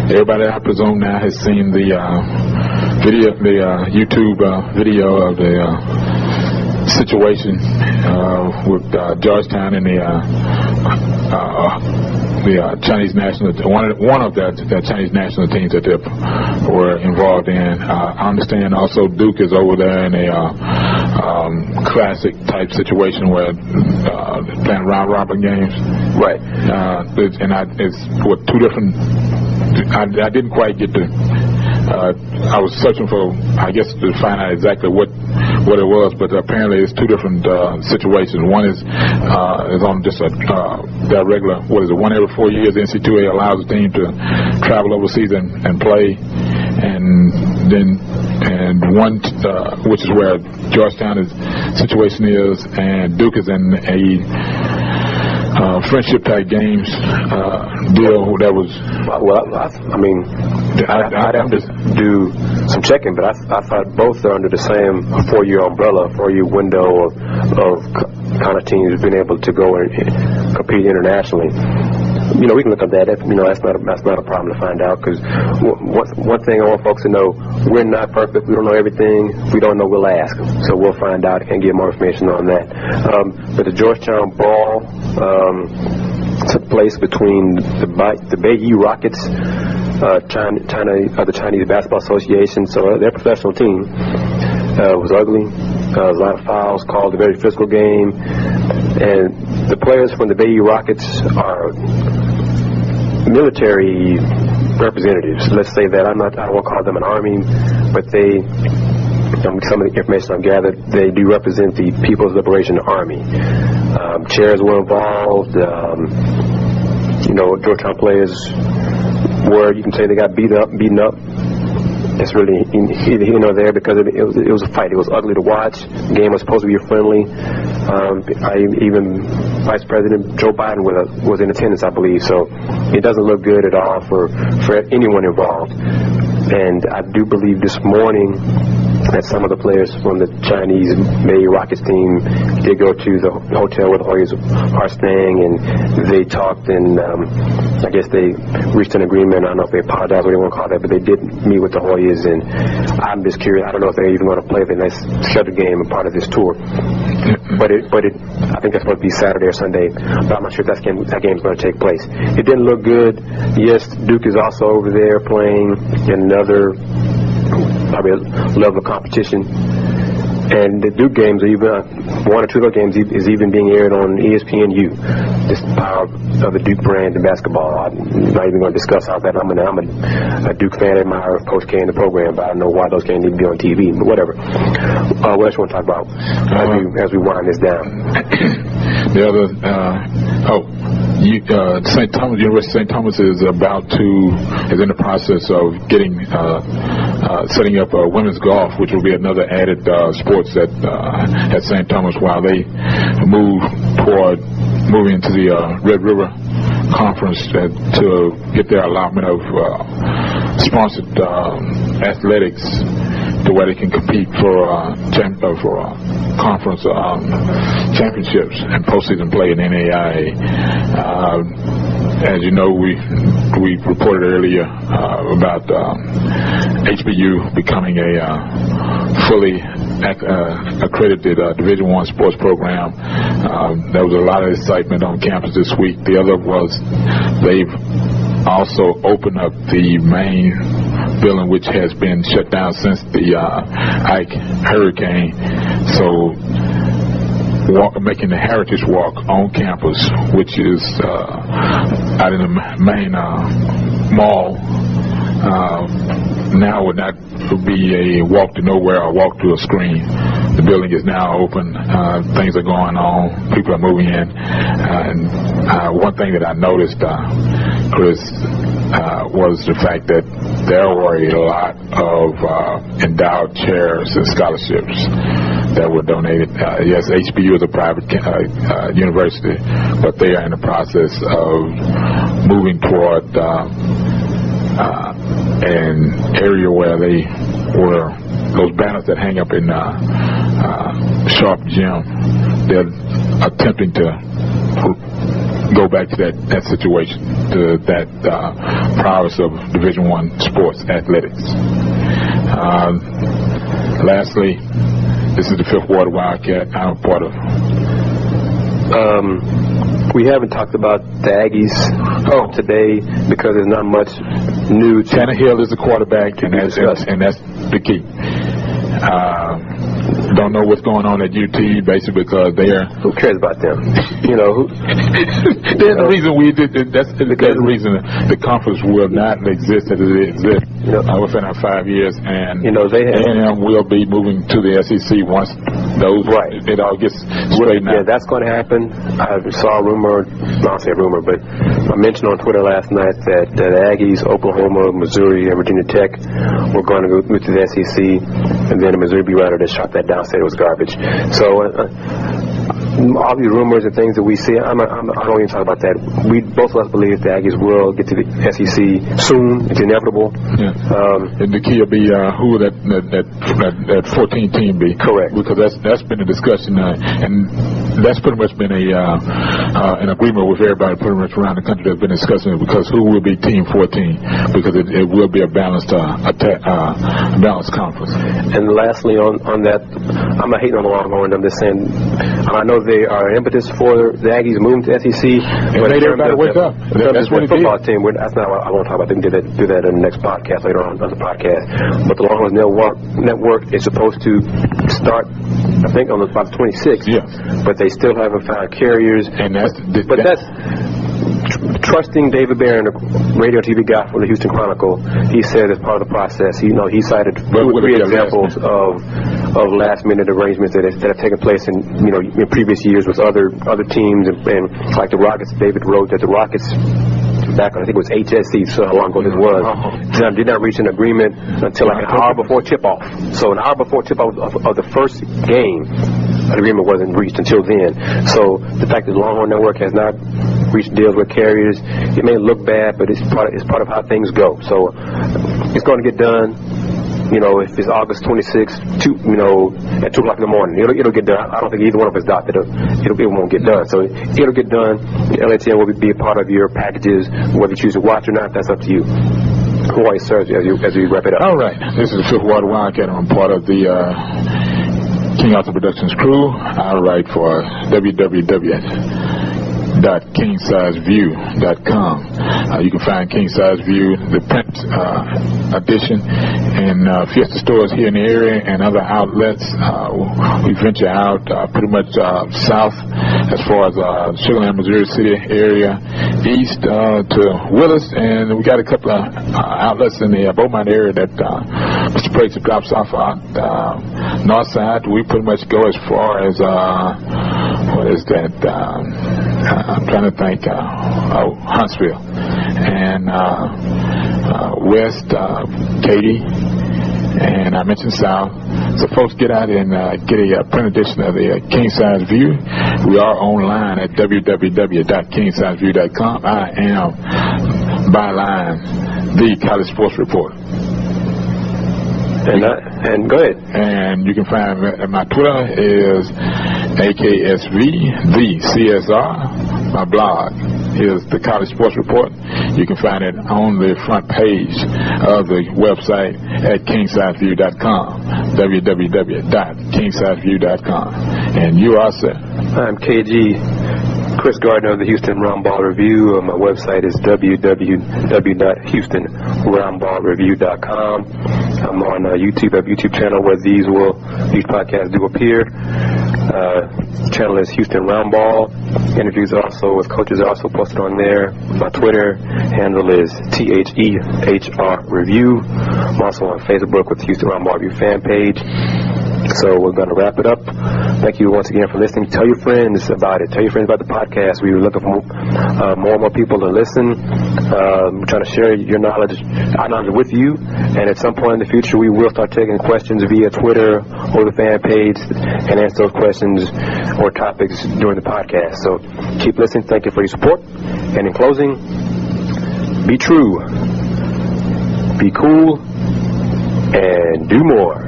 Everybody, I presume, now has seen the YouTube video of the situation with Georgetown and the Chinese national, one of the Chinese national teams that they were involved in. I understand also Duke is over there in a classic type situation where playing round robin games. Right. It's what, two different. I didn't quite get to. I was searching for, I guess, to find out exactly what it was, but apparently it's two different situations. One is on just their regular, what is it, 1 every 4 years, the NCAA allows the team to travel overseas and play, and one, which is where Georgetown's situation is, and Duke is in a friendship type games deal that was. Well, I'd have to do some checking, but I thought both are under the same 4-year umbrella, 4-year window of kind of teams being able to go and compete internationally. We can look at that. That's not a problem to find out, because one thing I want folks to know: we're not perfect. We don't know everything. If we don't know, we'll ask. So we'll find out and get more information on that. But the Georgetown brawl took place between the Bayi Rockets, the Chinese Basketball Association. So their professional team was ugly. A lot of fouls called, a very physical game, and the players from the Bayi Rockets are military representatives. Let's say that. I don't want to call them an army, but they, some of the information I've gathered, they do represent the People's Liberation Army. Chairs were involved. Georgetown players were, you can say, they got beaten up. It's really either here nor there, because it was a fight. It was ugly to watch. The game was supposed to be friendly. Even Vice President Joe Biden was in attendance, I believe. So it doesn't look good at all for anyone involved. And I do believe this morning that some of the players from the Chinese Bayi Rockets team did go to the hotel where the Hoyas are staying, and they talked, and I guess they reached an agreement. I don't know if they apologized, what they want to call that, but they did meet with the Hoyas, and I'm just curious. I don't know if they're even going to play the next scheduled game and part of this tour. But I think that's supposed to be Saturday or Sunday, but I'm not sure if that game's going to take place. It didn't look good. Yes, Duke is also over there playing in another probably level of competition, and the Duke games are even one or two of those games is even being aired on ESPNU. This power of the Duke brand in basketball. I'm not even going to discuss all that. I'm a Duke fan, admirer of Coach K in the program, but I don't know why those games need to be on TV. But whatever. What else you want to talk about as we wind this down? The other St. Thomas, University of St. Thomas is in the process of setting up women's golf, which will be another added sports at St. Thomas, while they moving into the Red River Conference to get their allotment of sponsored athletics to where they can compete for conference championships and postseason play in NAIA. As you know, we reported earlier about HBU becoming a fully accredited Division I sports program. There was a lot of excitement on campus this week. The other was they've also opened up the main building, which has been shut down since the Ike hurricane. So making the Heritage Walk on campus, which is out in the main mall, now would not be a walk to nowhere or walk to a screen. The building is now open. Things are going on. People are moving in. And one thing that I noticed, Chris, was the fact that there were a lot of endowed chairs and scholarships that were donated. Yes, HBU is a private university, but they are in the process of moving toward an area where they were those banners that hang up in Sharp Gym. They're attempting to go back to that situation, to that prowess of Division I sports athletics. Lastly, this is the 5th Ward Wildcat. I'm a part of. We haven't talked about the Aggies today because there's not much new. Tannehill is the quarterback, and that's the key. Don't know what's going on at UT, basically because who cares about them? There's the reason we did. That's the reason the conference will not exist as it exists within our 5 years, and A&M will be moving to the SEC once it all gets straightened out. Yeah, that's going to happen. I saw a rumor, not say a rumor, but I mentioned on Twitter last night that the Aggies, Oklahoma, Missouri, and Virginia Tech were going to go to the SEC, and then the Missouri beat writer just shot that down, said it was garbage. So all these rumors and things that we see, I don't even talk about that. We both of us believe the Aggies will get to the SEC soon. It's inevitable. Yeah. And the key will be who that 14 team be. Correct. Because that's been a discussion, and that's pretty much been an agreement with everybody pretty much around the country that's been discussing it, because who will be Team 14? Because it will be a balanced conference. And lastly, on that, I'm not hating on the Longhorns. I'm just saying, I know they are impetus for the Aggies moving to SEC. But everybody wake up. That's what it football team. That's not what I want to talk about. They can do that in the next podcast later on the podcast. But the Longhorn Network is supposed to start, I think, on about the 26th. Yes. But they still haven't found carriers. And that's trusting David Barron, the radio and TV guy from the Houston Chronicle. He said as part of the process, he cited 3 examples of last-minute arrangements that have taken place in previous years with other teams, and like the Rockets. David wrote that the Rockets, back I think it was HSC, so how long ago this was, did not reach an agreement until like an hour before tip-off. So an hour before tip-off of the first game, an agreement wasn't reached until then. So the fact that the Longhorn Network has not reached deals with carriers, it may look bad, but it's part of how things go. So it's going to get done. If it's August 26th, at 2 o'clock in the morning, it'll get done. I don't think either one of us thought that it won't get done. So it'll get done. LATN will be a part of your packages, whether you choose to watch or not. That's up to you. Hawaii serves you as we wrap it up. All right. This is the 5th Ward Wildcat. I'm part of the King Arthur Productions crew. I write for www.kingsizeview.com. You can find King Size View, the print edition, in Fiesta stores here in the area and other outlets. We venture out pretty much south as far as Sugar Land, Missouri City area, east to Willis, and we got a couple of outlets in the Beaumont area that Mr. Prater drops off on north side. We pretty much go as far as what is that? I'm trying to think. Huntsville, and west, Katy, and I mentioned south. So folks, get out and get a print edition of the King Size View. We are online at www.kingsizeview.com. I am Byline, the college sports reporter. And go ahead. And you can find my Twitter is AKSV, the CSR. My blog is the College Sports Report. You can find it on the front page of the website at kingsizeview.com, www.kingsizeview.com. And you are, sir? I'm KG. Chris Gardner of the Houston Roundball Review. My website is www.houstonroundballreview.com. I'm on YouTube, a YouTube channel where these podcasts do appear. Channel is Houston Roundball. Interviews also with coaches are also posted on there. My Twitter handle is THEHR Review. I'm also on Facebook with the Houston Roundball Review fan page. So we're going to wrap it up. Thank you once again for listening. Tell your friends about it. Tell your friends about the podcast. We're looking for more and more people to listen. We're trying to share our knowledge with you. And at some point in the future, we will start taking questions via Twitter or the fan page and answer those questions or topics during the podcast. So keep listening. Thank you for your support. And in closing, be true, be cool, and do more.